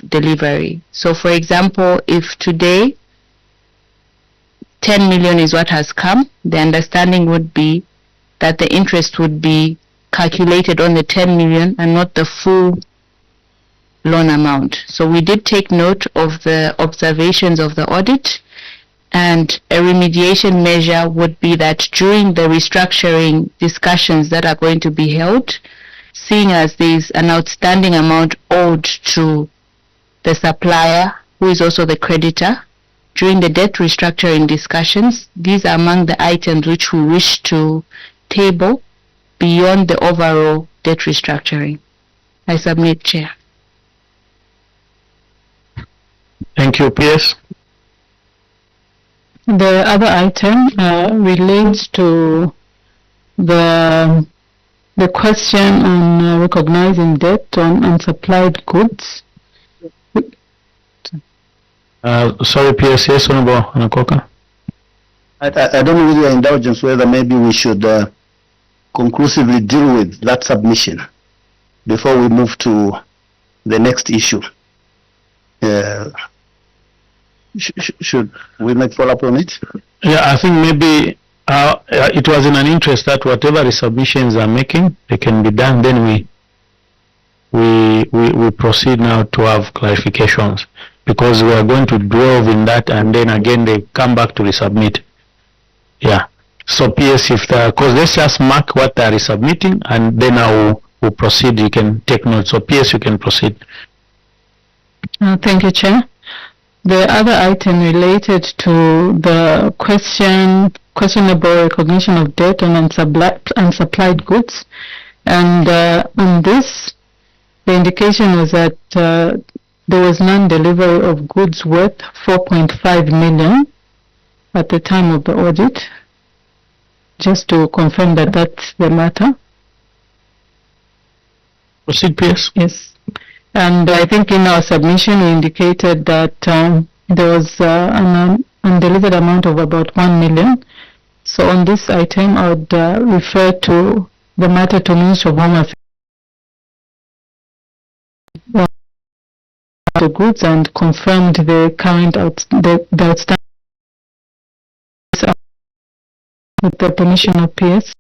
delivery. So for example, if today 10 million is what has come, the understanding would be that the interest would be calculated on the 10 million and not the full loan amount. So we did take note of the observations of the audit, and a remediation measure would be that during the restructuring discussions that are going to be held, seeing as there is an outstanding amount owed to the supplier, who is also the creditor, during the debt restructuring discussions, these are among the items which we wish to table beyond the overall debt restructuring. I submit, Chair. Thank you, PS. The other item relates to the question on recognizing debt on unsupplied goods. Sorry, PS. Yes, Honorable Anakoka. I don't know with your indulgence whether maybe we should conclusively deal with that submission before we move to the next issue. Should we make follow-up on it? Yeah, I think maybe it was in an interest that whatever the submissions are making, they can be done. Then we proceed now to have clarifications, because we are going to delve in that, and then again they come back to resubmit. Yeah. So PS, if because let's just mark what they are resubmitting, and then we'll proceed. You can take notes. So PS, you can proceed. Thank you, Chair. The other item related to the questionable recognition of debt on unsupplied goods, and on this, the indication was that there was non-delivery of goods worth 4.5 million at the time of the audit. Just to confirm that that's the matter. Proceed, PS. Yes. And I think in our submission we indicated that there was an undelivered amount of about 1 million. So on this item I would refer to the matter to Minister of Home Affairs, the goods, and confirmed the current the outstanding with the permission of PS.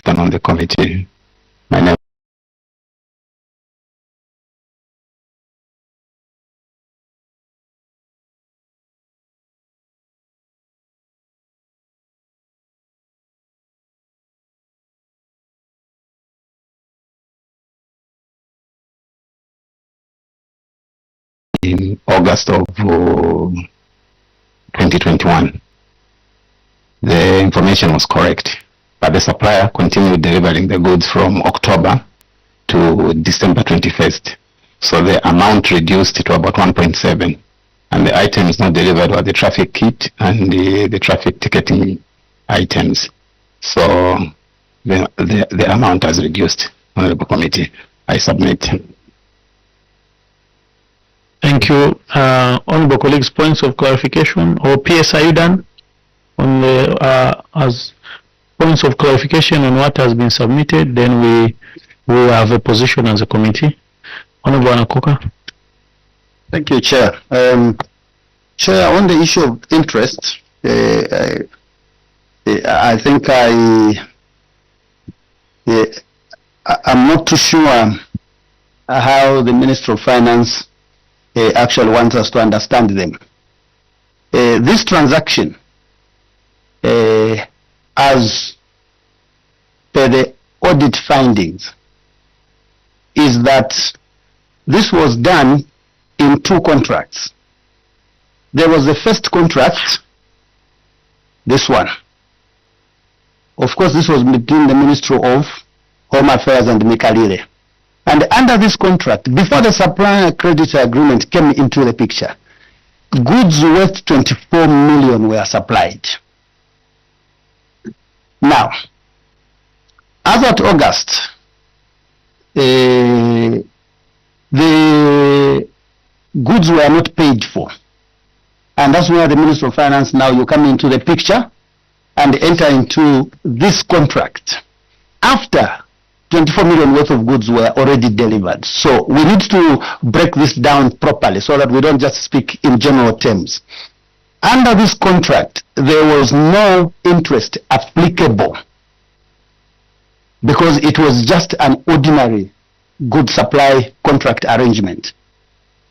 On the committee. My name in August of 2021. The information was correct, but the supplier continued delivering the goods from October to December 21st. So the amount reduced to about 1.7, and the items not delivered were the traffic kit and the traffic ticketing items. So the amount has reduced. Honorable Committee, I submit. Thank you. Honorable colleagues, points of clarification, or PS, are you done on the as points of clarification on what has been submitted? Then we will have a position as a committee. Honorable Anakoka. Thank you, Chair. Chair, on the issue of interest, I think I'm not too sure how the Minister of Finance actually wants us to understand them. This transaction, as per the audit findings, is that this was done in two contracts. There was the first contract, this one. Of course, this was between the Ministry of Home Affairs and Mikalire. And under this contract, before the supplier-creditor agreement came into the picture, goods worth 24 million were supplied. Now, as at August, the goods were not paid for. And that's where the Minister of Finance, now you come into the picture and enter into this contract after 24 million worth of goods were already delivered. So we need to break this down properly so that we don't just speak in general terms. Under this contract, there was no interest applicable because it was just an ordinary good supply contract arrangement.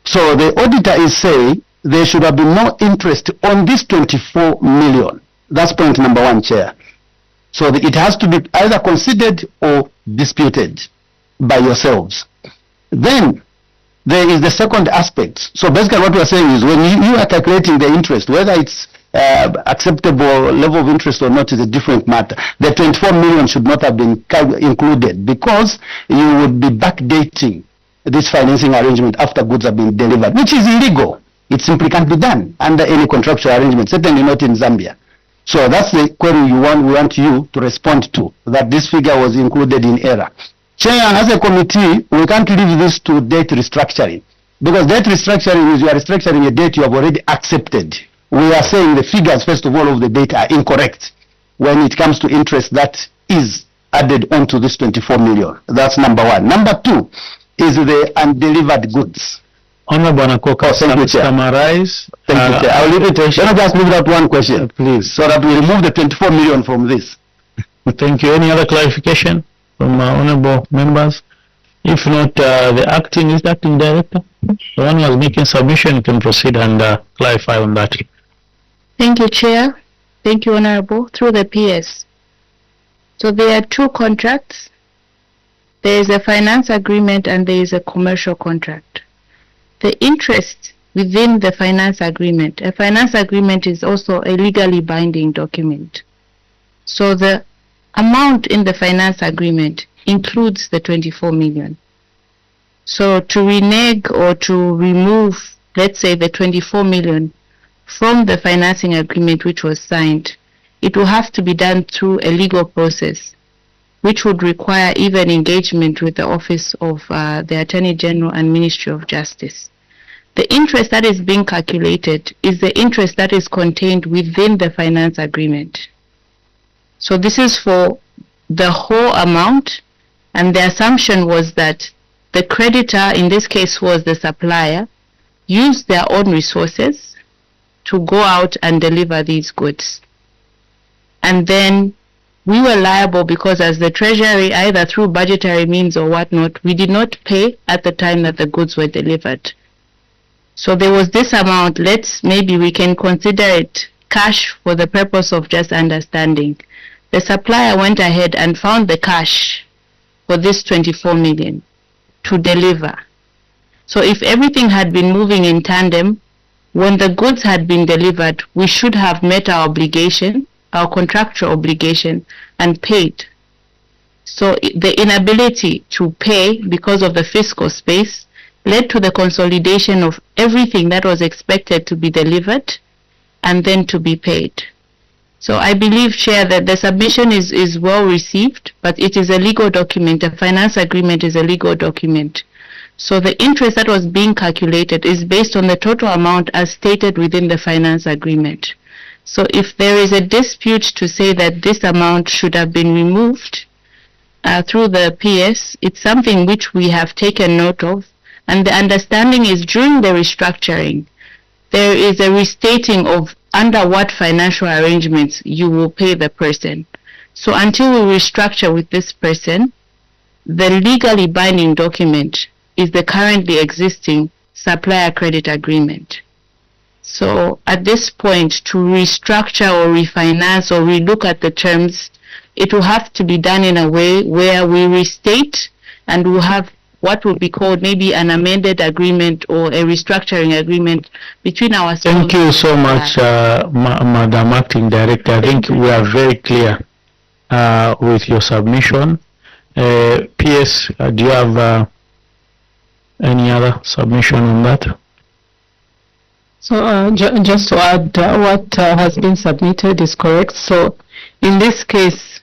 So the auditor is saying there should have been no interest on this 24 million. That's point number one, Chair. So it has to be either considered or disputed by yourselves. Then there is the second aspect. So basically what we are saying is when you are calculating the interest, whether it's acceptable level of interest or not is a different matter. The 24 million should not have been included because you would be backdating this financing arrangement after goods have been delivered, which is illegal. It simply can't be done under any contractual arrangement, certainly not in Zambia. So that's the query we want you to respond to, that this figure was included in error. Chair, as a committee, we can't leave this to debt restructuring, because debt restructuring is you are restructuring a debt you have already accepted. We are saying the figures, first of all, of the debt are incorrect when it comes to interest that is added onto this 24 million. That's number one. Number two is the undelivered goods. Honorable Nakoka, summarize. Thank you, Chair. I will leave it. Let me just leave out one question, please, so that we remove the 24 million from this. Thank you. Any other clarification from honorable members? If not, the acting director, the one who was making submission, can proceed and clarify on that. Thank you, Chair. Thank you, Honorable. Through the PS. So there are two contracts. There is a finance agreement and there is a commercial contract. The interest within the finance agreement, a finance agreement is also a legally binding document. So the amount in the finance agreement includes the 24 million. So to renege or to remove, let's say, the 24 million from the financing agreement which was signed, it will have to be done through a legal process, which would require even engagement with the Office of the Attorney General and Ministry of Justice. The interest that is being calculated is the interest that is contained within the finance agreement. So this is for the whole amount, and the assumption was that the creditor, in this case was the supplier, used their own resources to go out and deliver these goods. And then we were liable because as the Treasury, either through budgetary means or whatnot, we did not pay at the time that the goods were delivered. So there was this amount, maybe we can consider it cash for the purpose of just understanding. The supplier went ahead and found the cash for this 24 million to deliver. So if everything had been moving in tandem, when the goods had been delivered, we should have met our obligation, our contractual obligation, and paid. So the inability to pay because of the fiscal space led to the consolidation of everything that was expected to be delivered and then to be paid. So I believe, Chair, that the submission is well received, but it is a legal document. A finance agreement is a legal document. So the interest that was being calculated is based on the total amount as stated within the finance agreement. So if there is a dispute to say that this amount should have been removed through the PS, it's something which we have taken note of. And the understanding is during the restructuring, there is a restating of under what financial arrangements you will pay the person. So until we restructure with this person, the legally binding document is the currently existing supplier credit agreement. So at this point, to restructure or refinance or relook at the terms, it will have to be done in a way where we restate and we'll have what would be called maybe an amended agreement or a restructuring agreement between ourselves. Thank you so much, Madam Acting Director. I think we are very clear with your submission. PS, do you have any other submission on that? So just to add, what has been submitted is correct. So in this case,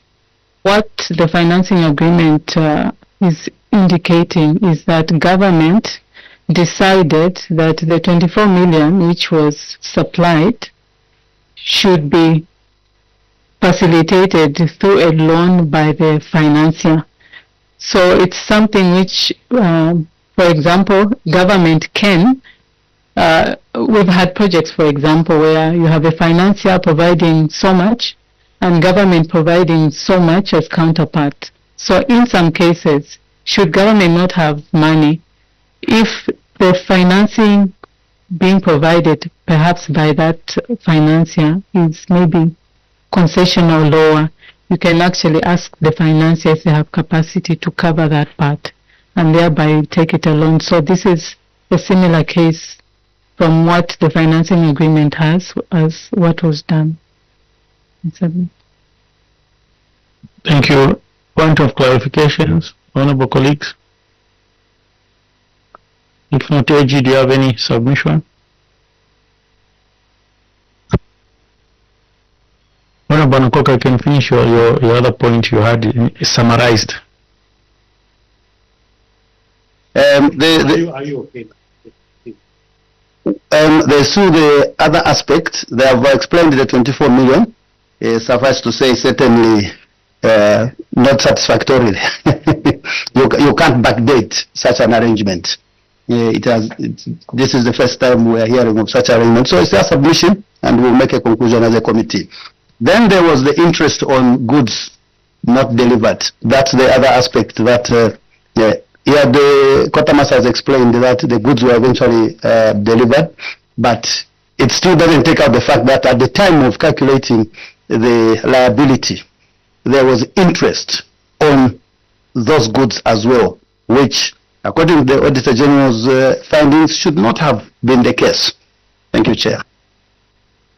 what the financing agreement is indicating is that government decided that the 24 million which was supplied should be facilitated through a loan by the financier. So it's something which, for example, government can. We've had projects, for example, where you have a financier providing so much and government providing so much as counterpart. So in some cases, should government not have money, if the financing being provided perhaps by that financier is maybe concessional lower, you can actually ask the financier if they have capacity to cover that part and thereby take it alone. So this is a similar case from what the financing agreement has as what was done. Thank you. Point of clarifications, honorable colleagues? If not, AG, do you have any submission? Honorable Nakoka, you can finish your other point you had summarized. Are you okay? There's still the other aspect. They have explained the 24 million. Suffice to say, certainly not satisfactory. You can't backdate such an arrangement. This is the first time we are hearing of such arrangement. So it's their submission, and we'll make a conclusion as a committee. Then there was the interest on goods not delivered. That's the other aspect that the Kotamas has explained that the goods were eventually delivered, but it still doesn't take out the fact that at the time of calculating the liability, there was interest on those goods as well, which, according to the Auditor General's findings, should not have been the case. Thank you, Chair.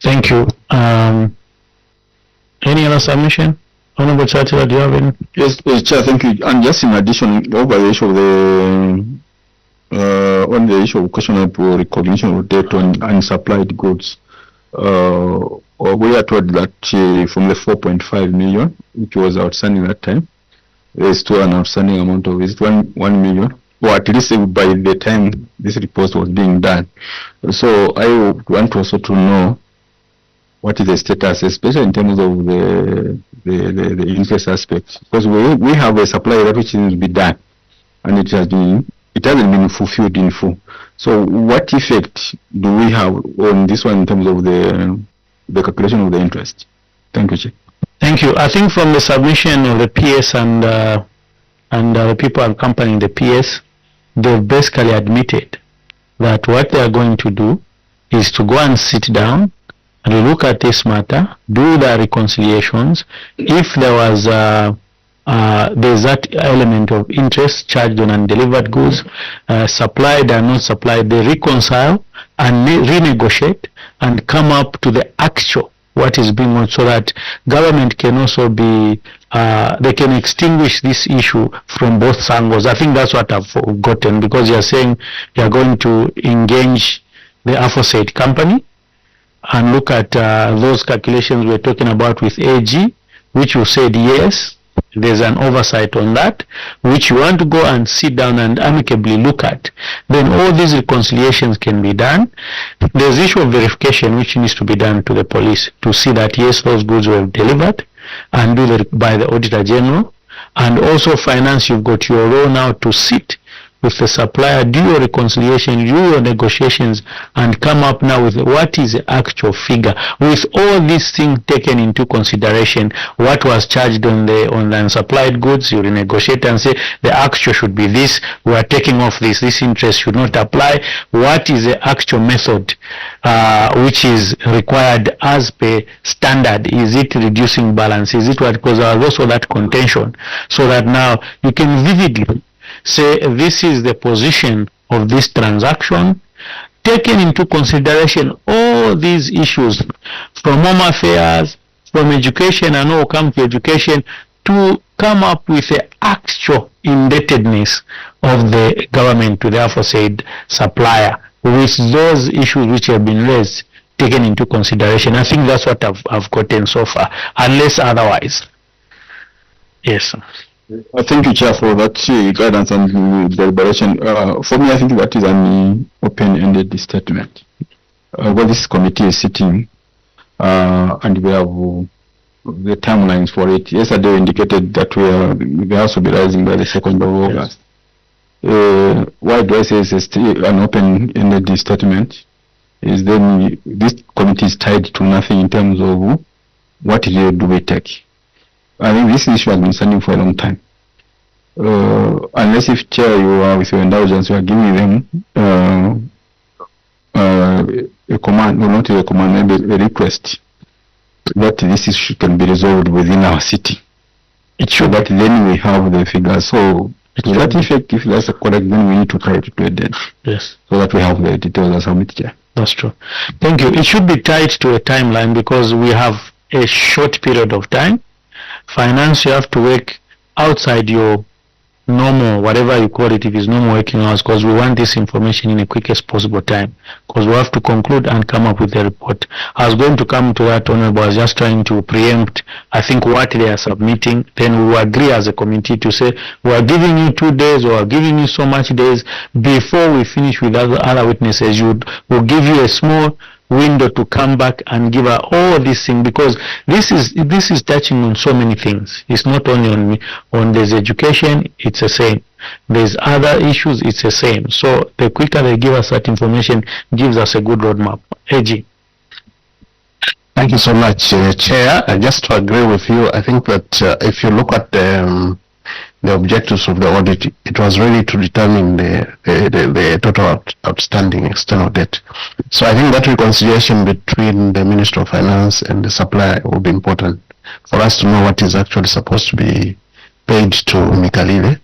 Thank you. Any other submission? Honorable Chatila, do you have any? Yes, Chair, thank you. And just in addition, over the issue of on the issue of questionable recognition of debt on unsupplied goods, we are told that from the 4.5 million, which was outstanding that time, there is still an outstanding amount of 1 million, or at least by the time this report was being done. So I want also to know what is the status, especially in terms of the interest aspect, because we have a supply that which needs to be done, and it hasn't been fulfilled in full. So what effect do we have on this one in terms of the calculation of the interest? Thank you, Chair. Thank you. I think from the submission of the PS and the people accompanying the PS, they've basically admitted that what they are going to do is to go and sit down and look at this matter, do the reconciliations. If there was there's that element of interest charged on undelivered goods, supplied and not supplied, they reconcile and renegotiate and come up to the actual what is being on, so that government can also be they can extinguish this issue from both angles. I think that's what I've forgotten, because you're saying you're going to engage the aforesaid company and look at those calculations we're talking about with AG, which you said yes, there's an oversight on that, which you want to go and sit down and amicably look at. Then all these reconciliations can be done. There's issue of verification which needs to be done to the police to see that yes, those goods were delivered, and by the Auditor General. And also finance, you've got your role now to sit with the supplier, do your reconciliation, do your negotiations, and come up now with what is the actual figure. With all these things taken into consideration, what was charged on the unsupplied goods, you renegotiate and say the actual should be this, we are taking off this interest should not apply. What is the actual method which is required as per standard? Is it reducing balance? Is it what? Because there was also that contention, so that now you can vividly say this is the position of this transaction, taking into consideration all these issues from home affairs, from education, and all come to education, to come up with the actual indebtedness of the government to the aforesaid supplier, with those issues which have been raised taken into consideration. I think that's what I've gotten so far, unless otherwise. Yes. Thank you, Chair, for that guidance and deliberation. For me, I think that is an open-ended statement. Well, this committee is sitting, and we have the timelines for it. Yesterday we indicated that we also be rising by the 2nd of August. Why do I say it's still an open-ended statement? Is then this committee is tied to nothing in terms of what year do we take. I think this issue has been standing for a long time. Unless if Chair, you are with your indulgence, you are giving them a command, or not a command, maybe a request that this issue can be resolved within our city. It should, but then we have the figures. So to that effect, if that's correct, then we need to try to do it then. Yes. So that we have the details as submitted, Chair. That's true. Thank you. It should be tied to a timeline because we have a short period of time. Finance, you have to work outside your normal, whatever you call it, if it's normal working hours, because we want this information in the quickest possible time, because we have to conclude and come up with a report. I was going to come to that, Honorable. I was just trying to preempt, I think, what they are submitting. Then we will agree as a committee to say, we are giving you 2 days or giving you so much days. Before we finish with other witnesses, we'll give you a small window to come back and give her all these things, because this is touching on so many things. It's not only on me. On there's education, it's the same. There's other issues, it's the same. So the quicker they give us that information, gives us a good roadmap. AG. Thank you so much, Chair. Just to agree with you, I think that if you look at the objectives of the audit, it was really to determine the total outstanding external debt. So I think that reconciliation between the Ministry of Finance and the supplier will be important for us to know what is actually supposed to be paid to Mikalile.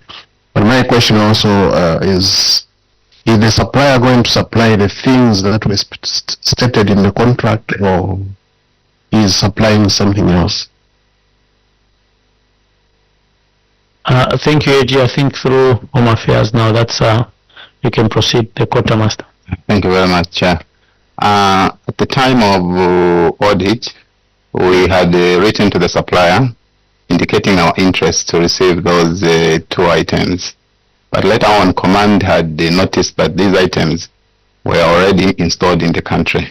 But my question also is the supplier going to supply the things that were stated in the contract, or is supplying something else? Thank you, AG. I think through Home Affairs now, that's you can proceed, the quartermaster. Thank you very much, Chair. At the time of audit, we had written to the supplier indicating our interest to receive those 2 items. But later on, Command had noticed that these items were already installed in the country,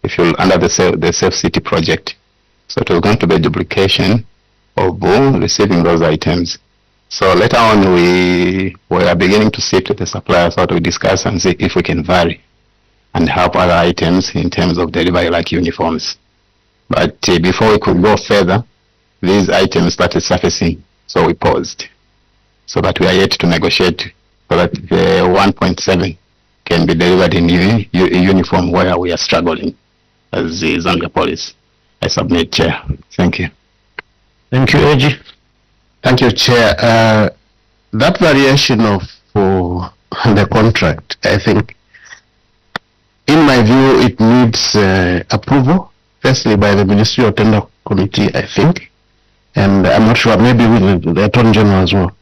if you under the Safe City project. So it was going to be a duplication of receiving those items. So later on, we were beginning to sit with the supplier, so we discuss and see if we can vary and help other items in terms of delivery, like uniforms. But before we could go further, these items started surfacing, so we paused. So that we are yet to negotiate so that the 1.7 can be delivered in uniform, where we are struggling as the Zambia police. I submit, Chair. Thank you. Thank you, AG. Thank you, Chair. That variation of the contract, I think, in my view, it needs approval, firstly by the Ministerial Tender Committee, I think, and I'm not sure, maybe with the Attorney General as well,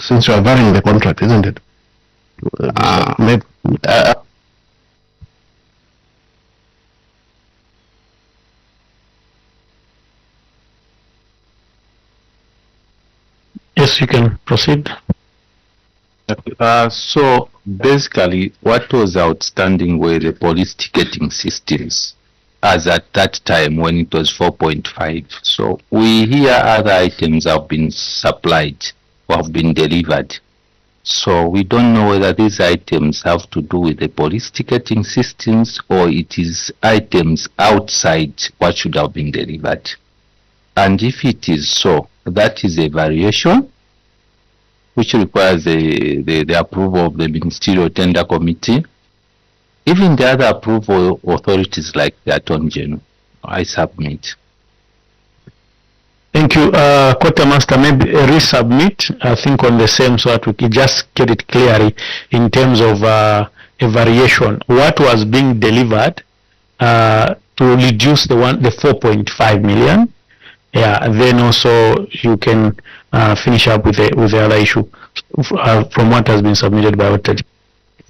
since you are varying the contract, isn't it? Yes, you can proceed. So basically, what was outstanding were the police ticketing systems, as at that time when it was 4.5. So we hear other items have been supplied or have been delivered. So we don't know whether these items have to do with the police ticketing systems, or it is items outside what should have been delivered. And if it is so, that is a variation which requires the approval of the Ministerial Tender Committee. Even the other approval authorities like the Attorney General, I submit. Thank you, Quartermaster. Maybe resubmit, I think, on the same, so that we can just get it clearly in terms of a variation. What was being delivered to reduce the 4.5 million? Yeah, and then also you can finish up with the other issue from what has been submitted by Auditor.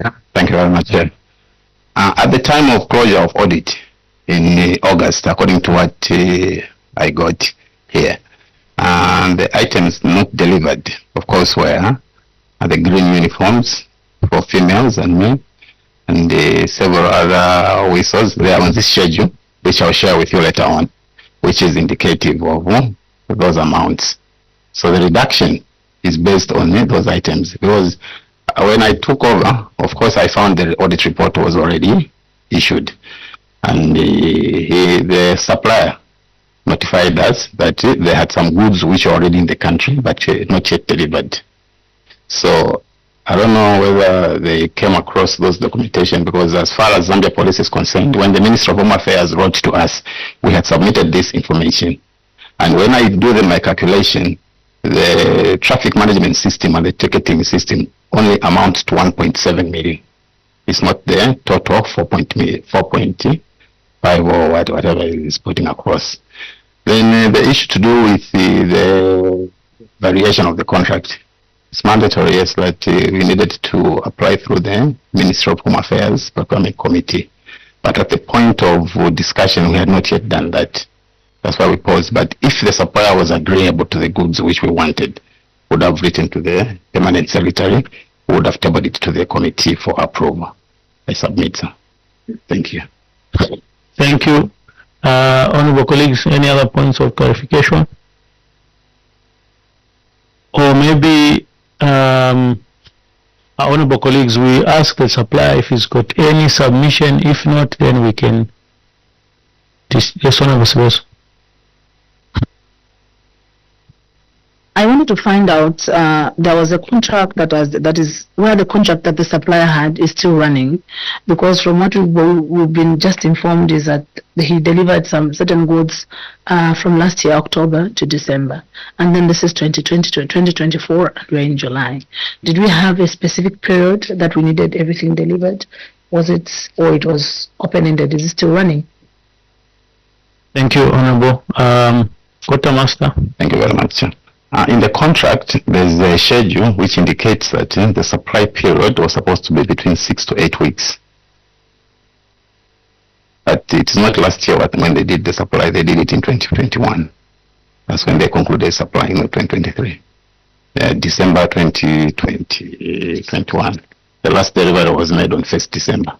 Yeah, thank you very much, Chair. At the time of closure of audit in August, according to what I got here, the items not delivered, of course, were the green uniforms for females and men, and several other whistles. There on this schedule, which I'll share with you later on. which is indicative of those amounts. So the reduction is based on those items, because when I took over, of course, I found the audit report was already issued, and the supplier notified us that they had some goods which are already in the country but not yet delivered. So I don't know whether they came across those documentation, because as far as Zambia police is concerned, when the Minister of Home Affairs wrote to us, we had submitted this information. And when I do my calculation, the traffic management system and the ticketing system only amounts to 1.7 million. It's not the total 4.5 or whatever it is putting across. Then the issue to do with the variation of the contract. It's mandatory, yes, but we needed to apply through the Ministry of Home Affairs Procurement Committee. But at the point of discussion, we had not yet done that. That's why we paused. But if the supplier was agreeable to the goods which we wanted, would have written to the permanent secretary, who would have tabled it to the committee for approval. I submit, sir. Thank you. Thank you. Honorable colleagues, any other points of clarification? Or maybe, honorable colleagues, we ask the supplier if he's got any submission. If not, then we can. Yes, Honorable Siboso. I wanted to find out, there was a contract that is where the contract that the supplier had is still running, because from what we've been just informed is that he delivered some certain goods from last year, October to December, and then this is 2020 to 2024, and we're in July. Did we have a specific period that we needed everything delivered? Was it, or it was open-ended? Is it still running? Thank you, Honorable. Quartermaster. Thank you very much, sir. In the contract, there's a schedule which indicates that the supply period was supposed to be between 6 to 8 weeks. But it's not last year when they did the supply, they did it in 2021. That's when they concluded supplying in 2023. December 2021. The last delivery was made on 1st December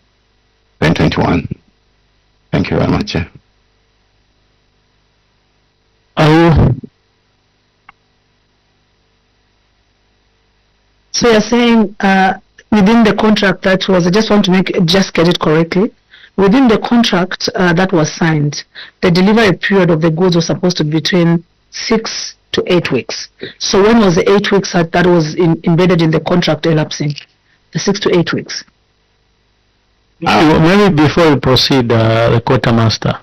2021. Thank you very much. So you're saying within the contract that was, I just want to just get it correctly, within the contract that was signed, the delivery period of the goods was supposed to be between 6 to 8 weeks. So when was the 8 weeks that was embedded in the contract elapsing? The 6 to 8 weeks. Maybe before we proceed, the quartermaster,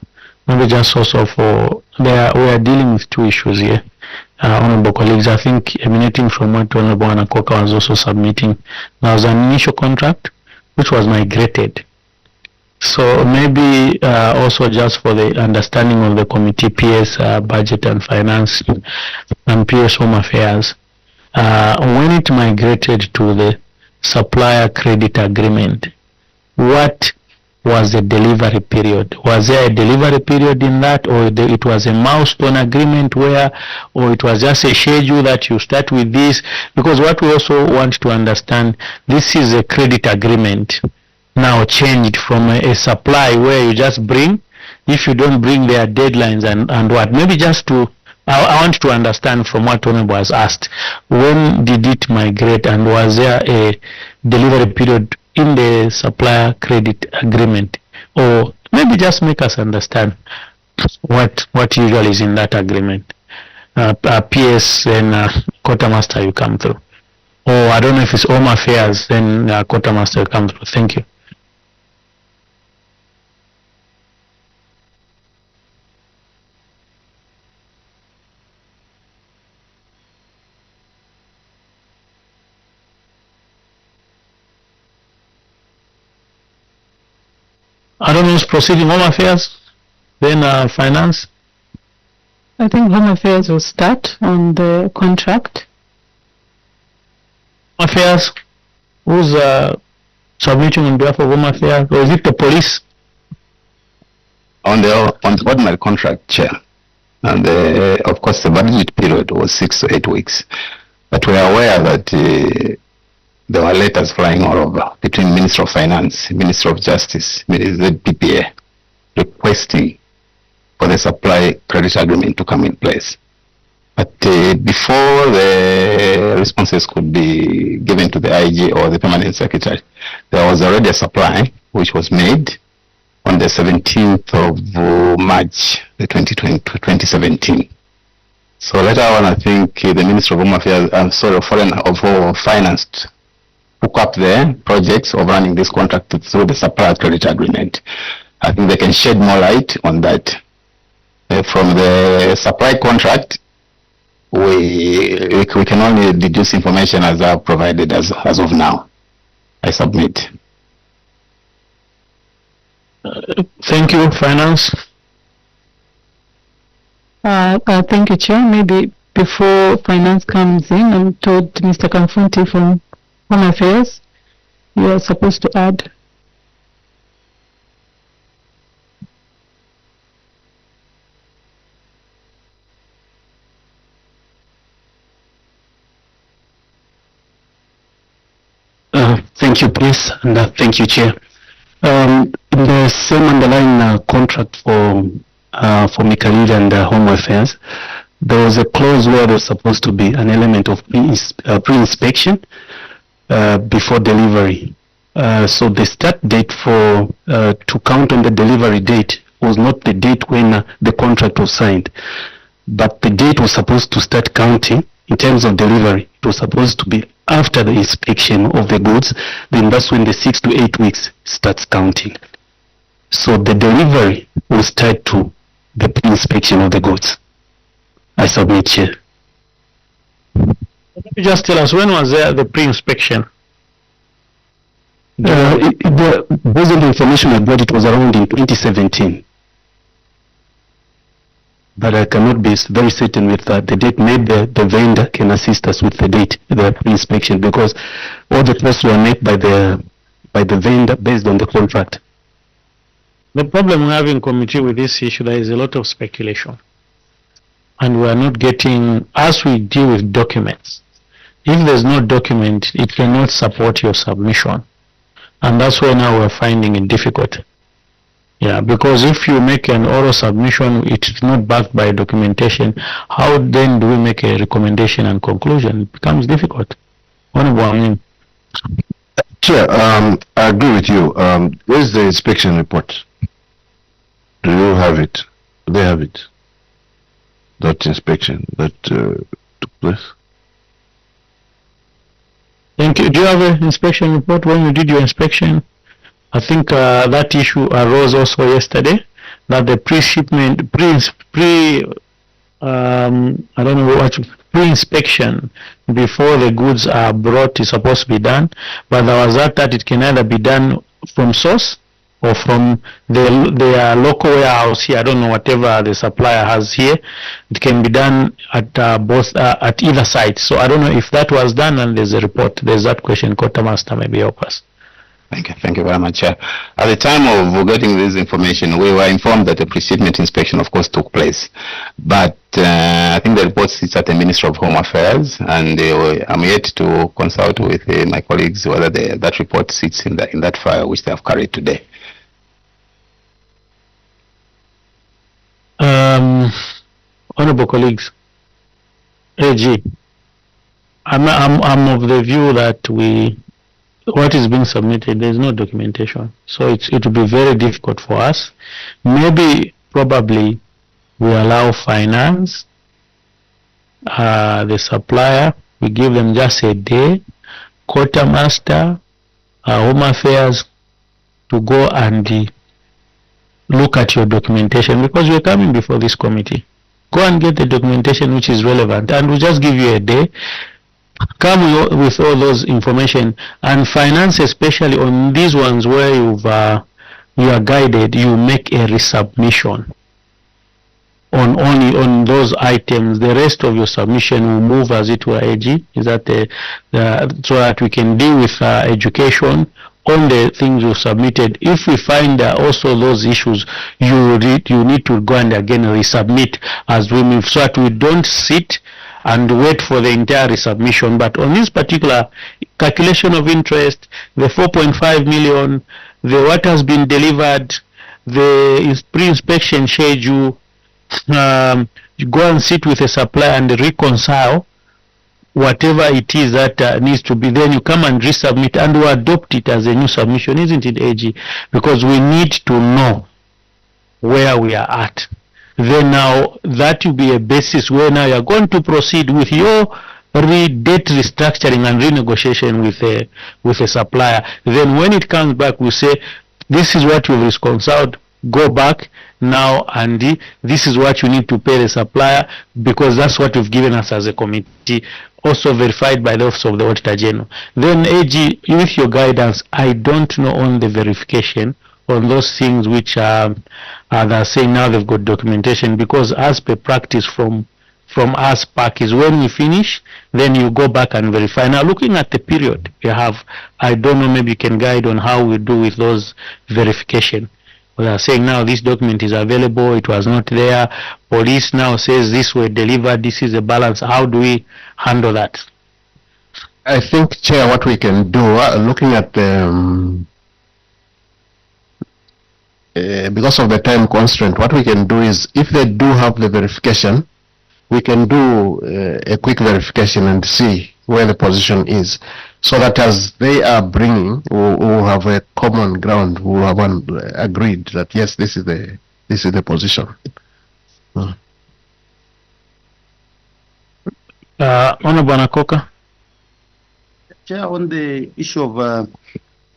maybe just also for, we are dealing with two issues here. Honorable colleagues, I think emanating from what Honorable Anakoka was also submitting, there was an initial contract which was migrated. So maybe also just for the understanding of the committee, PS Budget and Finance and PS Home Affairs, when it migrated to the supplier credit agreement, what was the delivery period? Was there a delivery period in that, or it was a milestone agreement where, or it was just a schedule that you start with this? Because what we also want to understand, this is a credit agreement now changed from a supply where you just bring, if you don't bring their deadlines and what, maybe just to, I want to understand from what Honorable has asked, when did it migrate, and was there a delivery period in the supplier credit agreement? Or maybe just make us understand what usually is in that agreement. PS and quartermaster, you come through. Or I don't know if it's Home Affairs, then quartermaster, you come through. Thank you. I don't know who's proceeding, Home Affairs, then Finance. I think Home Affairs will start on the contract. Home Affairs, who's submitting on behalf of Home Affairs, or is it the police? On the ordinary contract, Chair, and of course the budget period was 6 to 8 weeks. But we are aware that there were letters flying all over between Minister of Finance, Minister of Justice, the PPA, requesting for the supply credit agreement to come in place. But before the responses could be given to the IG or the permanent secretary, there was already a supply which was made on the 17th of March 2017. So later on, I think the Minister of Home Affairs, of Finance, took up the projects of running this contract through the supply credit agreement. I think they can shed more light on that. From the supply contract, we can only deduce information as are provided as of now. I submit. Thank you, Finance. Thank you, Chair. Maybe before Finance comes in, I'm told Mr. Kamfunti from Home Affairs, you are supposed to add. Thank you, please, and thank you, Chair. The same underlying contract for Mikalid and Home Affairs, there was a clause where there was supposed to be an element of pre-inspection before delivery. So the start date for to count on the delivery date was not the date when the contract was signed, but the date was supposed to start counting in terms of delivery. It was supposed to be after the inspection of the goods, then that's when the 6 to 8 weeks starts counting. So the delivery was tied to the pre-inspection of the goods. I submit, Chair. Let me just tell us, when was there the pre-inspection? Based on the information I got, it was around in 2017. But I cannot be very certain with the date. Maybe the vendor can assist us with the date, the pre-inspection, because all the tests were made by the vendor based on the contract. The problem we have in committee with this issue, there is a lot of speculation. And we are not getting, as we deal with documents, if there's no document, it cannot support your submission. And that's why now we're finding it difficult. Yeah, because if you make an oral submission, it's not backed by documentation, how then do we make a recommendation and conclusion? It becomes difficult. Chair, I agree with you. Where's the inspection report? Do you have it? Do they have it? That inspection that took place? Thank you. Do you have an inspection report when you did your inspection? I think that issue arose also yesterday, that the pre-shipment, I don't know what, pre-inspection before the goods are brought is supposed to be done, but there was that it can either be done from source or from their local warehouse here. I don't know, whatever the supplier has here, it can be done at both at either side. So I don't know if that was done, and there's a report. There's that question. Quartermaster maybe help us. Thank you very much, Chair. At the time of getting this information, we were informed that a pre-shipment inspection, of course, took place. But I think the report sits at the Ministry of Home Affairs, and I'm yet to consult with my colleagues whether that report sits in that file which they have carried today. Honorable colleagues, AG, I'm of the view that what is being submitted, there is no documentation, so it will be very difficult for us. Maybe, probably, we allow finance, the supplier, we give them just a day, quartermaster, Home Affairs, to go and look at your documentation, because we're coming before this committee. Go and get the documentation which is relevant, and we'll just give you a day. Come with all those information, and finance, especially on these ones where you are guided, you make a resubmission on only on those items. The rest of your submission will move as it were AG. Is that so that we can deal with education on the things you submitted. If we find also those issues, you need to go and again resubmit as we move, so that we don't sit and wait for the entire resubmission. But on this particular calculation of interest, the 4.5 million, the what has been delivered, the pre-inspection schedule, you go and sit with a supplier and reconcile whatever it is that needs to be, then you come and resubmit and we adopt it as a new submission, isn't it, AG? Because we need to know where we are at. Then now that will be a basis where now you're going to proceed with your debt restructuring and renegotiation with a supplier. Then when it comes back, we say, this is what you've reconciled, go back now and this is what you need to pay the supplier, because that's what you've given us as a committee, also verified by the Office of the Auditor General. Then AG, with your guidance, I don't know on the verification on those things which they're saying now they've got documentation, because as per practice from us PAC is when we finish, then you go back and verify. Now looking at the period you have, I don't know, maybe you can guide on how we do with those verification. We are saying now this document is available, it was not there, police now says this were delivered, this is a balance. How do we handle that? I think, Chair, what we can do, looking at the because of the time constraint, what we can do is, if they do have the verification, we can do a quick verification and see where the position is, so that as they are bringing, we'll have a common ground. We'll have agreed that yes, this is the position. Honorable Nakoka. Chair, on the issue of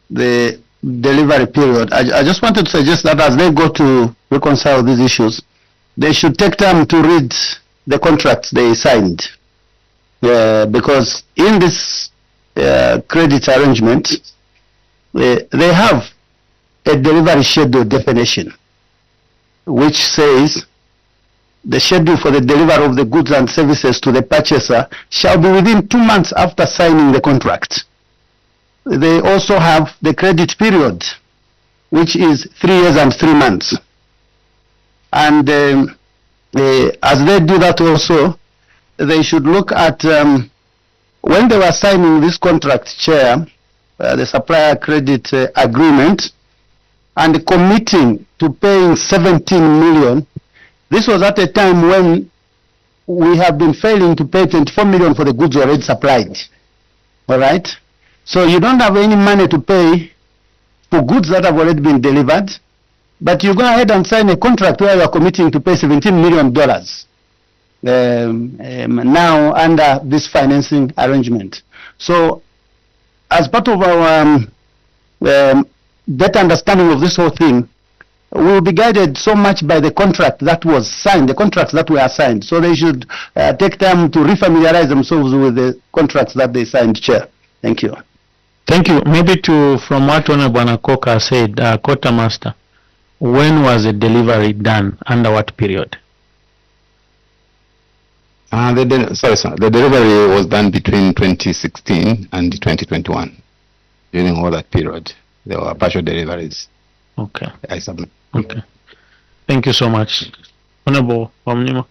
the delivery period, I just wanted to suggest that as they go to reconcile these issues, they should take time to read the contracts they signed, because in this credit arrangement, they have a delivery schedule definition, which says the schedule for the delivery of the goods and services to the purchaser shall be within 2 months after signing the contract. They also have the credit period, which is 3 years and 3 months. And as they do that also, they should look at when they were signing this contract, Chair, the supplier credit agreement, and committing to paying 17 million. This was at a time when we have been failing to pay 24 million for the goods already supplied. All right? So you don't have any money to pay for goods that have already been delivered, but you go ahead and sign a contract where you are committing to pay $17 million now under this financing arrangement. So as part of our better understanding of this whole thing, we will be guided so much by the contract that was signed, the contracts that were signed. So they should take time to refamiliarize themselves with the contracts that they signed, Chair. Thank you. Thank you. Maybe from what Honorable Nakoka said, Quartermaster, when was the delivery done? Under what period? Sorry, sir. The delivery was done between 2016 and 2021. During all that period, there were partial deliveries. Okay. I submit. Okay. Thank you so much. Honorable Wamnima.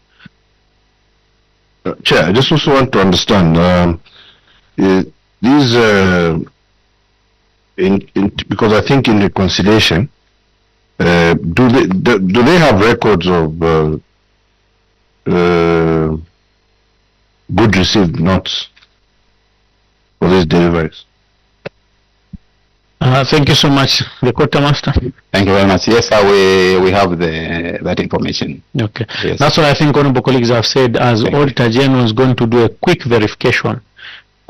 Chair, I just also want to understand these because I think in reconciliation, do they have records of good received notes for these deliveries? Thank you so much, the Quartermaster. Thank you very much. Yes, sir, we have that information. Okay. Yes. That's what I think honorable colleagues have said. As Auditor General is going to do a quick verification,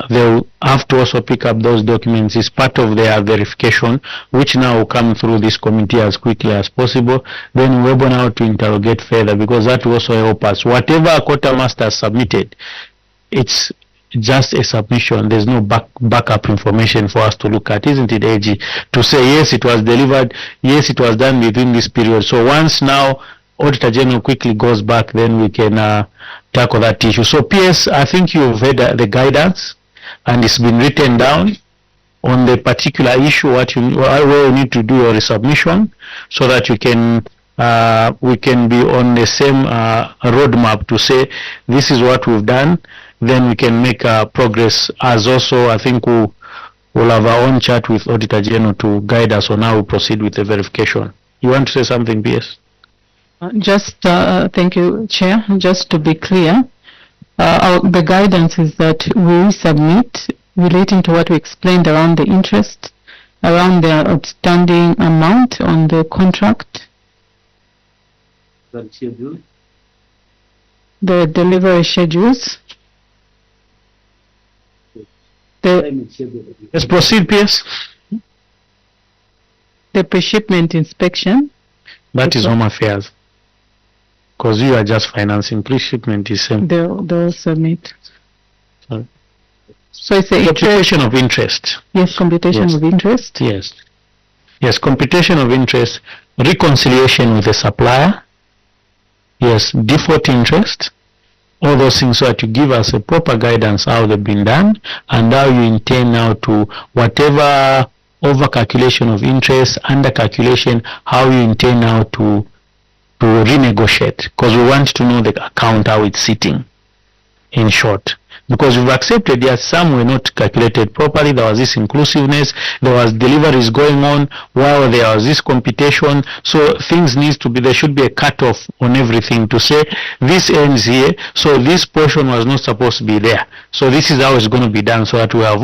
they'll have to also pick up those documents. It's part of their verification, which now will come through this committee as quickly as possible. Then we're able now to interrogate further, because that will also help us. Whatever a Quartermaster submitted, it's just a submission. There's no backup information for us to look at, isn't it, AG? To say yes, it was delivered, yes, it was done within this period. So once now Auditor General quickly goes back, then we can tackle that issue. So PS, I think you've heard the guidance, and it's been written down on the particular issue what you need to do your resubmission, so that you can we can be on the same roadmap to say this is what we've done. Then we can make progress. As also, I think we'll have our own chat with Auditor General to guide us on how we proceed with the verification. You want to say something, PS? Thank you, Chair. Just to be clear, the guidance is that we submit relating to what we explained around the interest, around the outstanding amount on the contract, the delivery schedules. Let's proceed, PS. The pre-shipment inspection. That is Home Affairs. Because you are just financing. Pre-shipment is same. They'll submit. Sorry. So it's a computation of interest. Yes, computation of interest. Yes. Yes, computation of interest, reconciliation with the supplier. Yes, default interest. All those things, so that you give us a proper guidance how they've been done and how you intend now to whatever over calculation of interest, under calculation, how you intend now to renegotiate, because we want to know the account how it's sitting, in short. Because we've accepted that some were not calculated properly, there was this inclusiveness, there was deliveries going on while there was this computation, so things needs to be, there should be a cutoff on everything to say this ends here, so this portion was not supposed to be there. So this is how it's going to be done, so that we have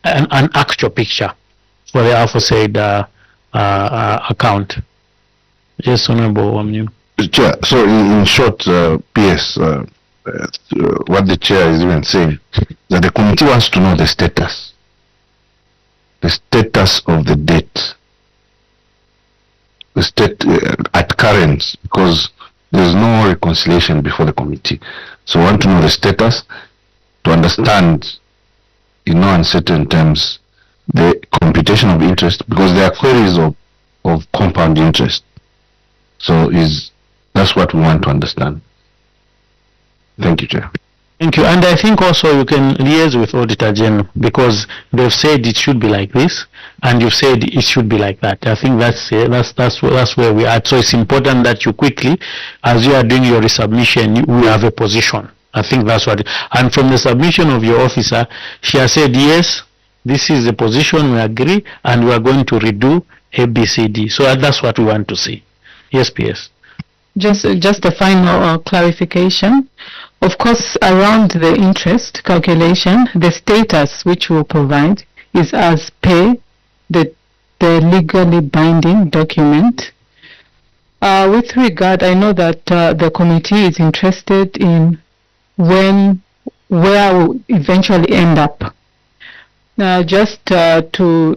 an actual picture for the aforesaid account. Yes, Honorable Wamnyu. Chair, so in short, PS, what the chair is even saying, that the committee wants to know the status of the debt, the state at current, because there's no reconciliation before the committee. So we want to know the status to understand in no uncertain terms the computation of interest, because there are queries of compound interest. So that's what we want to understand. Thank you, Chair. Thank you. And I think also you can liaise with Auditor General, because they've said it should be like this, and you've said it should be like that. I think that's where we are. So it's important that you quickly, as you are doing your resubmission, you have a position. I think that's what. And from the submission of your officer, she has said yes, this is the position, we agree, and we are going to redo ABCD. So that's what we want to see. Yes, PS. Just a final clarification. Of course, around the interest calculation, the status which we'll provide is as per the legally binding document. With regard, I know that the committee is interested in where we'll eventually end up. Just to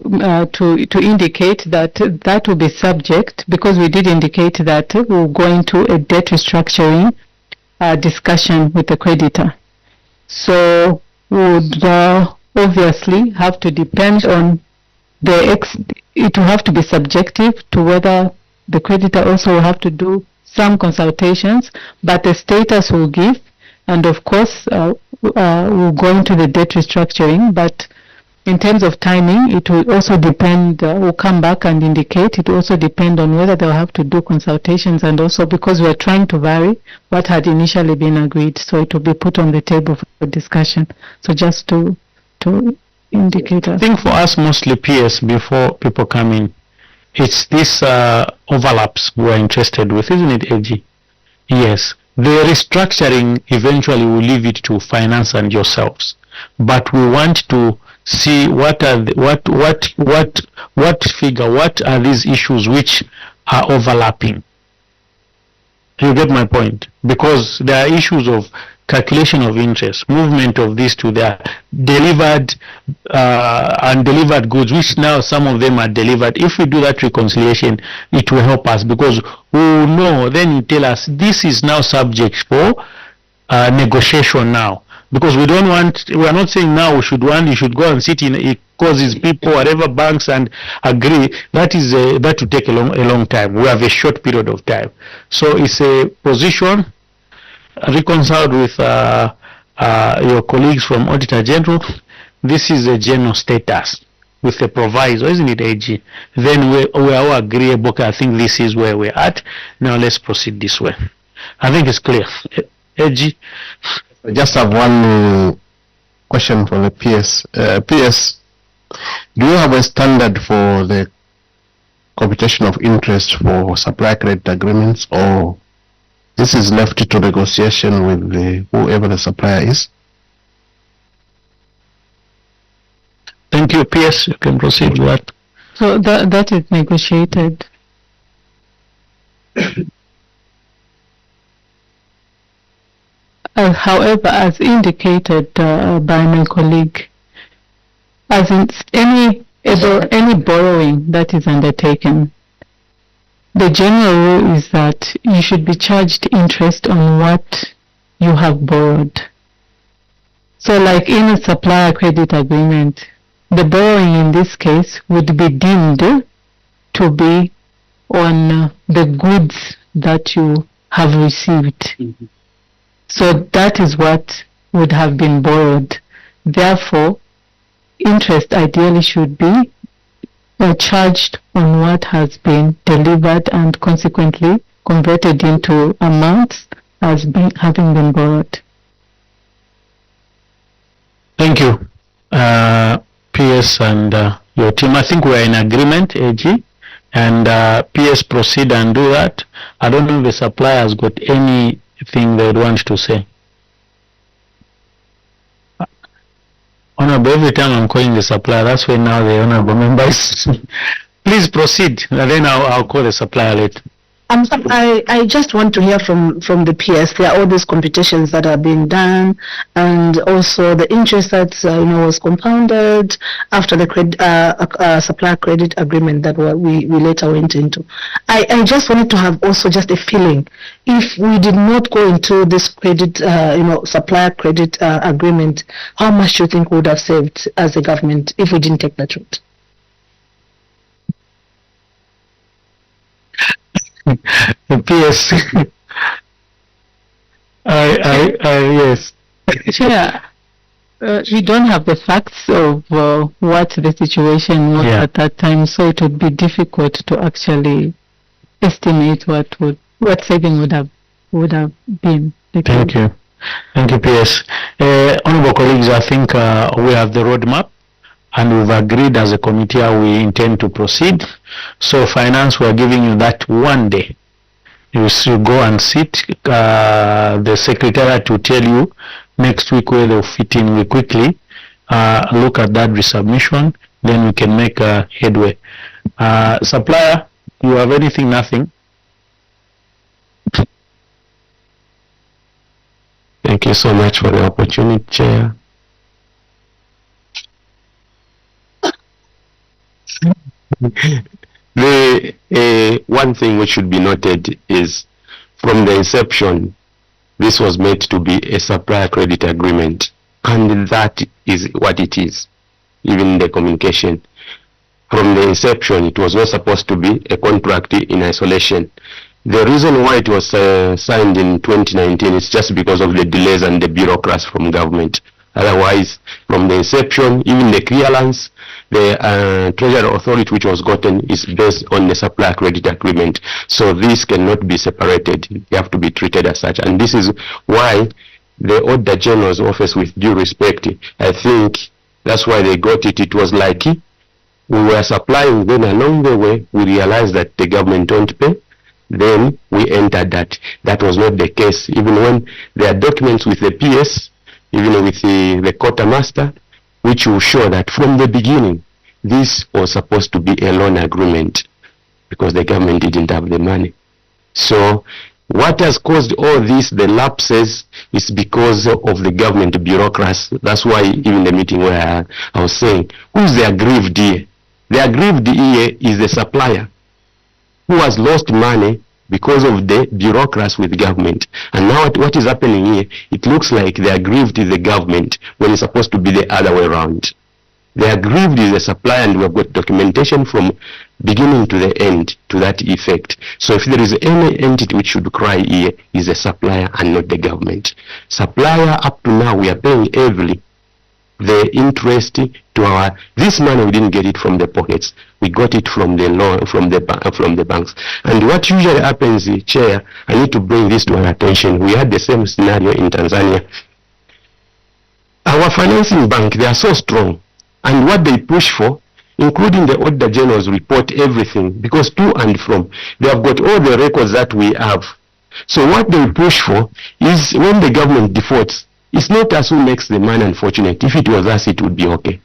indicate that will be subject, because we did indicate that we'll go into a debt restructuring discussion with the creditor. So would obviously have to depend on it will have to be subjective to whether the creditor also will have to do some consultations, but the status will give, and of course we'll go into the debt restructuring, but in terms of timing, it will also depend, we'll come back and indicate, it will also depend on whether they'll have to do consultations, and also because we're trying to vary what had initially been agreed, so it will be put on the table for discussion. So just to indicate that. I think for us mostly, PS, before people come in, it's this overlaps we're interested with, isn't it, AG? Yes. The restructuring eventually will leave it to finance and yourselves, but we want to see what are these issues which are overlapping. You get my point? Because there are issues of calculation of interest, movement of these to their delivered and delivered goods, which now some of them are delivered. If we do that reconciliation, it will help us, because we will know, then you tell us this is now subject for negotiation now. Because we are not saying now you should go and sit in, it causes people, whatever banks, and agree. That will take a long time. We have a short period of time. So it's a position reconciled with your colleagues from Auditor General. This is a general status with the proviso, isn't it, AG? Then we are all agreeable. I think this is where we're at. Now let's proceed this way. I think it's clear. AG? I just have one question from the PS. PS, do you have a standard for the computation of interest for supply credit agreements, or this is left to negotiation with whoever the supplier is? Thank you. PS, you can proceed with that. So that is negotiated. However, as indicated by my colleague, as in any borrowing that is undertaken, the general rule is that you should be charged interest on what you have borrowed. So like in a supplier credit agreement, the borrowing in this case would be deemed to be on the goods that you have received. Mm-hmm. So that is what would have been borrowed. Therefore, interest ideally should be charged on what has been delivered and consequently converted into amounts as having been borrowed. Thank you. PS and your team, I think we're in agreement, AG, and PS proceed and do that. I don't know if the supplier has got anything they would want to say. Honorable, every time I'm calling the supplier, that's why now the honorable member is. Please proceed, and then I'll call the supplier later. I just want to hear from the PS. There are all these computations that are being done, and also the interest that was compounded after the supplier credit agreement that we later went into. I just wanted to have also just a feeling, if we did not go into this credit supplier credit agreement, how much do you think we would have saved as a government if we didn't take that route? PS. Yes. Chair, we don't have the facts of what the situation was at that time, so it would be difficult to actually estimate what saving would have been. Thank you. Thank you, PS. Honorable colleagues, I think we have the roadmap, and we've agreed as a committee how we intend to proceed. So finance, we're giving you that one day. You should go and sit. The secretariat will tell you next week where they'll fit in. We quickly look at that resubmission, then we can make a headway. Supplier, you have anything? Nothing? Thank you so much for the opportunity, Chair. The one thing which should be noted is, from the inception, this was meant to be a supplier credit agreement, and that is what it is. Even the communication, from the inception, it was not supposed to be a contract in isolation. The reason why it was signed in 2019 is just because of the delays and the bureaucracy from government. Otherwise, from the inception, even the clearance, the Treasury Authority which was gotten is based on the supplier credit agreement. So this cannot be separated. They have to be treated as such. And this is why the Auditor General's office, with due respect, I think that's why they got it. It was like we were supplying, then along the way we realized that the government don't pay. Then we entered that. That was not the case. Even when there are documents with the PS, even with the quartermaster, which will show that from the beginning, this was supposed to be a loan agreement because the government didn't have the money. So what has caused all this, the lapses, is because of the government bureaucracy. That's why even the meeting where I was saying, who's the aggrieved here? The aggrieved here is the supplier, who has lost money because of the bureaucracy with government. And now what is happening here, it looks like the aggrieved is the government when it's supposed to be the other way around. The aggrieved is the supplier, and we have got documentation from beginning to the end to that effect. So if there is any entity which should cry here, is the supplier and not the government. Supplier, up to now, we are paying heavily the interest to our, this money we didn't get it from the pockets, we got it from the loan, from the banks. And what usually happens, Chair, I need to bring this to our attention. We had the same scenario in Tanzania. Our financing bank, they are so strong, and what they push for including the Auditor General's report, everything, because to and from, they have got all the records that we have. So what they push for is when the government defaults, it's not us who makes the man unfortunate. If it was us, it would be okay.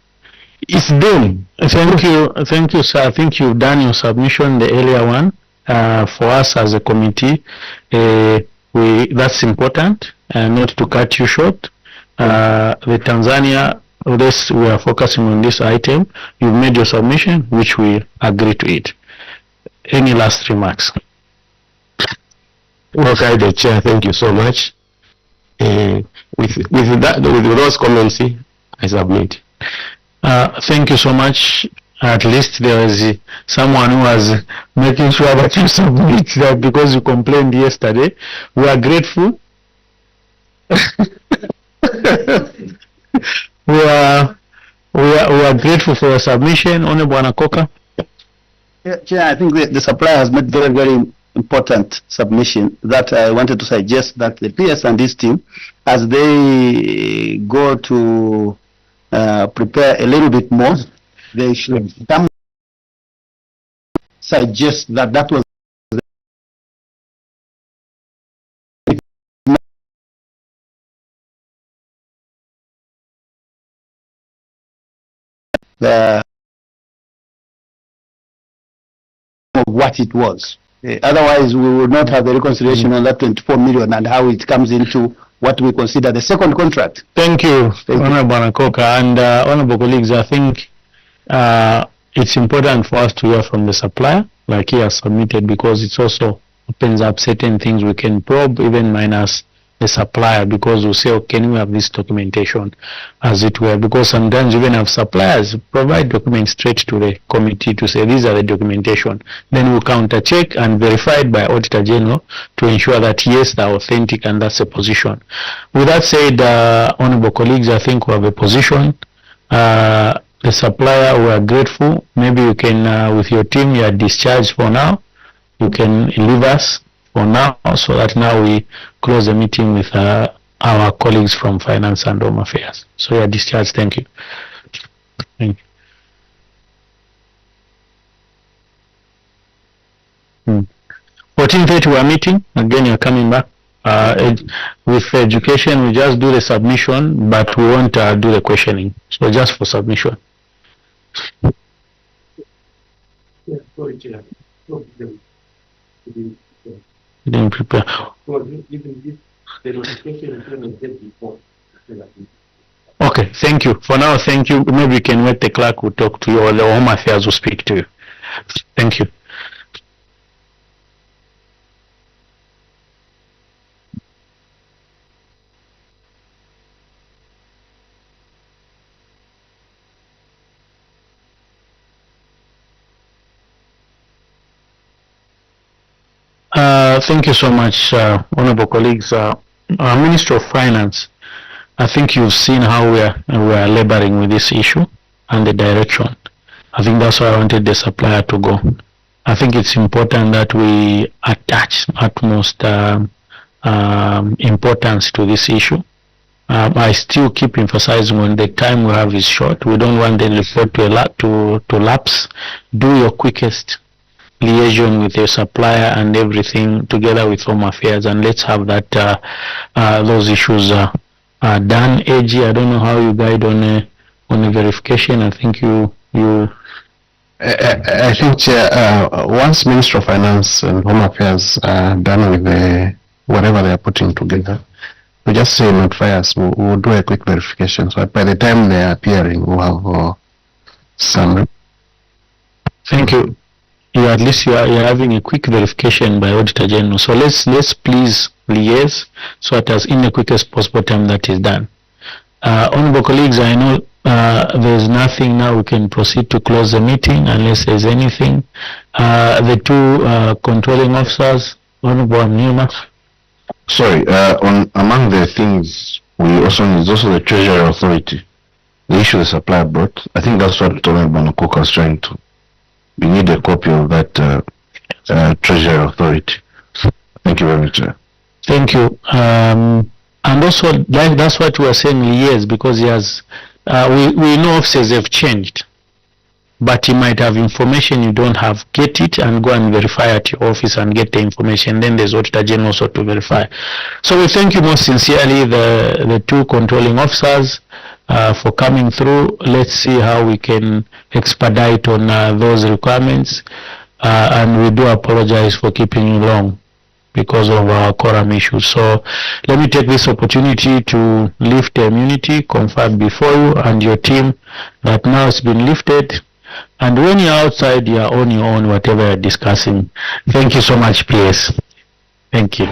It's them. Thank you, sir. I think you've done your submission, the earlier one. For us as a committee, that's important, not to cut you short. The Tanzania, this, we are focusing on this item. You've made your submission, which we agree to it. Any last remarks? Okay, the chair, thank you so much. With those comments, I submit. Thank you so much. At least there is someone who was making sure that you submit that, because you complained yesterday. We are grateful. we are grateful for your submission. Honorable Anakoka. Yeah, Chair, I think the supplier has made very, very important submission that I wanted to suggest that the PS and his team, as they go to prepare a little bit more, they should suggest that that was the of what it was. Otherwise, we would not have the reconciliation on that 24 million and how it comes into what we consider the second contract. Thank you, Honorable Anakoka. And honorable colleagues, I think it's important for us to hear from the supplier, like he has submitted, because it also opens up certain things we can probe, even minus the supplier, because we'll say, oh, can we have this documentation, as it were, because sometimes even have suppliers provide documents straight to the committee to say these are the documentation. Then we'll counter check and verify it by Auditor General to ensure that yes, they're authentic and that's a position. With that said, honorable colleagues, I think we have a position. The supplier, we are grateful. Maybe you can, with your team, you are discharged for now. You can leave us for now, so that now we close the meeting with our colleagues from Finance and Home Affairs. So you are discharged. Thank you. Thank you. 14:30 we are meeting. Again, you are coming back. With education, we just do the submission, but we won't do the questioning. So just for submission. Didn't prepare. Okay, thank you. For now, thank you. Maybe we can wait, the clerk will talk to you, or the Home Affairs will speak to you. Thank you. Thank you so much, honorable colleagues. Minister of Finance, I think you've seen how we are laboring with this issue and the direction. I think that's why I wanted the supplier to go. I think it's important that we attach utmost importance to this issue. I still keep emphasizing when the time we have is short. We don't want the report to lapse. Do your quickest liaison with your supplier and everything together with Home Affairs, and let's have that those issues done. AG, I don't know how you guide on a verification. I think you I think, Chair, once Minister of Finance and Home Affairs are done with whatever they are putting together, we just say notify us. We'll do a quick verification. So by the time they are appearing, we'll have some. Thank you. Yeah, at least you're having a quick verification by Auditor General. So let's please liaise so that as in the quickest possible time that is done. Honorable colleagues, I know there's nothing now. We can proceed to close the meeting unless there's anything. The two controlling officers, Honorable Amnima. Sorry, among the things we also need is also the Treasury Authority. The issue the supplier brought. I think that's what Honorable Anakoka was trying to. We need a copy of that Treasury Authority. Thank you very much, Chair. Thank you. And also, that's what we are saying, liaise, because he has, we know officers have changed. but he might have information you don't have. Get it and go and verify at your office and get the information. Then there's Auditor General also to verify. So we thank you most sincerely, the two controlling officers, for coming through. Let's see how we can expedite on those requirements, and we do apologize for keeping you long because of our quorum issues. So let me take this opportunity to lift the immunity conferred before you and your team that now it's been lifted. And when you're outside, you're on your own, whatever you're discussing. Thank you so much, PS. Thank you.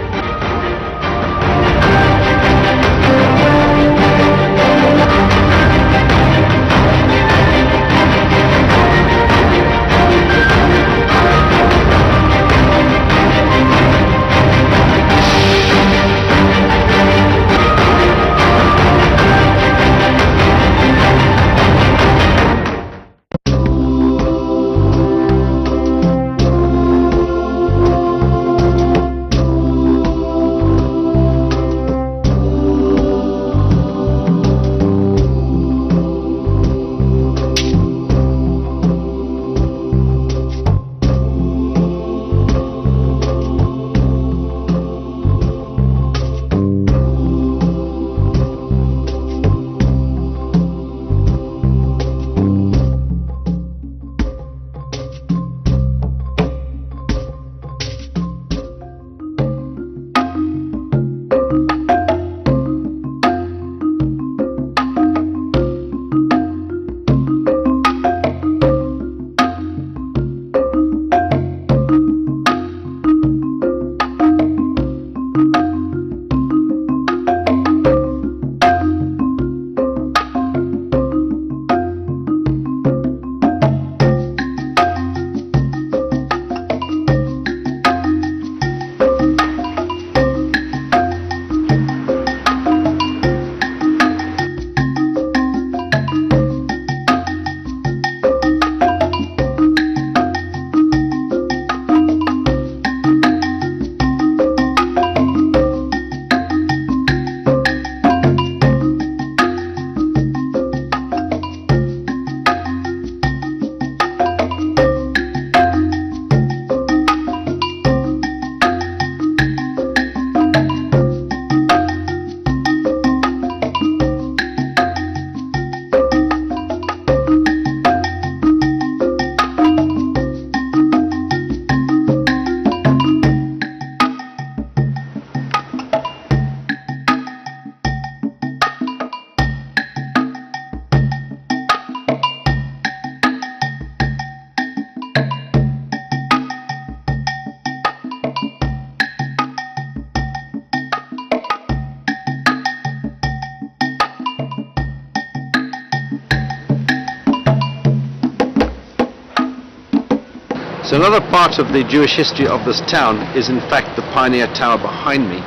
So another part of the Jewish history of this town is in fact the Pioneer Tower behind me.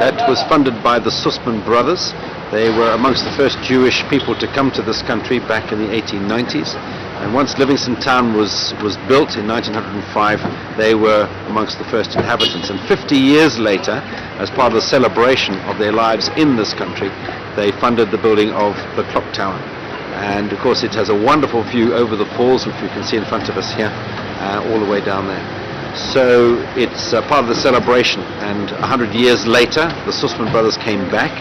That was funded by the Sussman brothers. They were amongst the first Jewish people to come to this country back in the 1890s. And once Livingston town was built in 1905, they were amongst the first inhabitants. And 50 years later, as part of the celebration of their lives in this country, they funded the building of the clock tower. And of course it has a wonderful view over the falls, which we can see in front of us here, all the way down there. So it's part of the celebration, and 100 years later the Sussman brothers came back,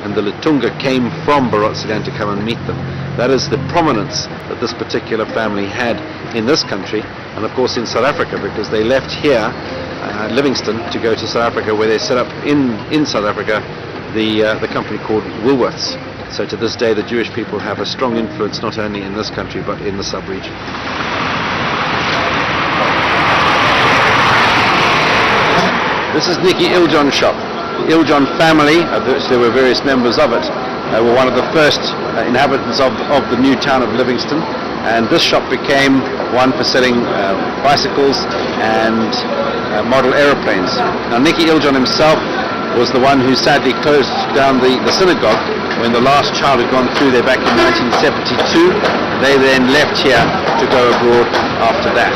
and the Lutunga came from Barotseland to come and meet them. That is the prominence that this particular family had in this country, and of course in South Africa, because they left here, Livingston, to go to South Africa, where they set up in South Africa the company called Woolworths. So to this day the Jewish people have a strong influence not only in this country but in the sub-region. This is Nicky Iljon's shop. The Iljon family, of which there were various members of it, were one of the first inhabitants of the new town of Livingston, and this shop became one for selling bicycles and model aeroplanes. Now Nicky Iljon himself was the one who sadly closed down the synagogue when the last child had gone through there back in 1972. They then left here to go abroad after that.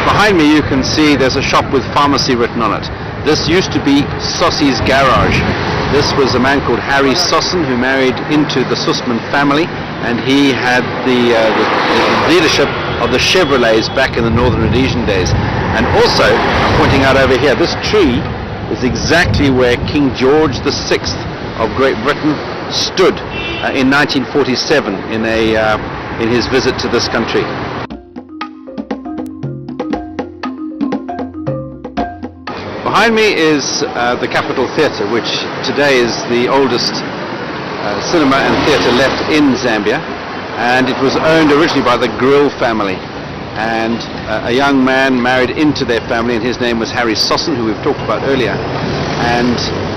Behind me you can see there's a shop with pharmacy written on it. This used to be Sossi's garage. This was a man called Harry Sossen who married into the Sussman family, and he had the leadership of the Chevrolets back in the Northern Rhodesian days. And also, I'm pointing out over here, this tree is exactly where King George VI of Great Britain stood in 1947 in his visit to this country. Behind me is the Capitol Theatre, which today is the oldest cinema and theatre left in Zambia, and it was owned originally by the Grill family, and a young man married into their family, and his name was Harry Sossin, who we've talked about earlier. And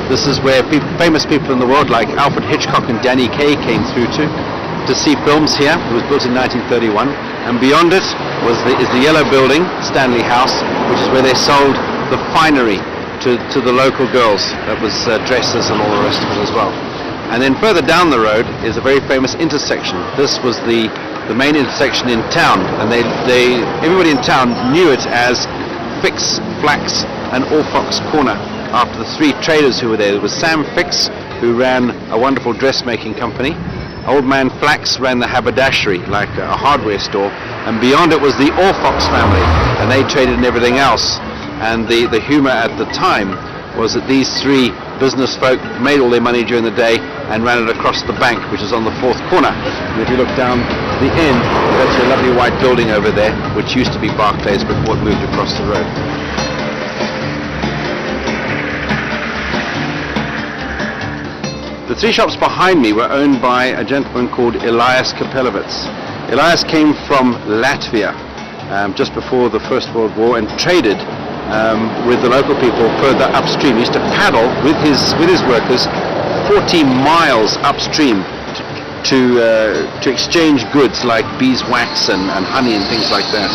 this is where famous people in the world like Alfred Hitchcock and Danny Kaye came through to see films here. It was built in 1931, and beyond it is the yellow building, Stanley House, which is where they sold the finery to the local girls. That was dresses and all the rest of it as well. And then further down the road is a very famous intersection. This was the main intersection in town, and everybody in town knew it as Fix, Flax and Allfox Corner, after the three traders who were there. There was Sam Fix, who ran a wonderful dressmaking company. Old Man Flax ran the haberdashery, like a hardware store, and beyond it was the Allfox family, and they traded in everything else. And the humor at the time was that these three business folk made all their money during the day and ran it across the bank, which is on the fourth corner. And if you look down the end, that's a lovely white building over there, which used to be Barclays before it moved across the road. The three shops behind me were owned by a gentleman called Elias Kapelowitz. Elias came from Latvia just before the First World War and traded with the local people further upstream. He used to paddle with his workers 40 miles upstream to exchange goods like beeswax and honey and things like that.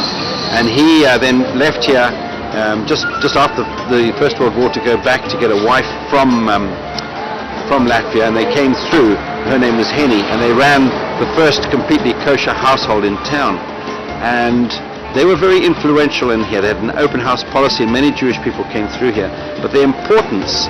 And he then left here just after the First World War to go back to get a wife from Latvia, and they came through. Her name was Henny, and they ran the first completely kosher household in town. And they were very influential in here. They had an open house policy, and many Jewish people came through here. But their importance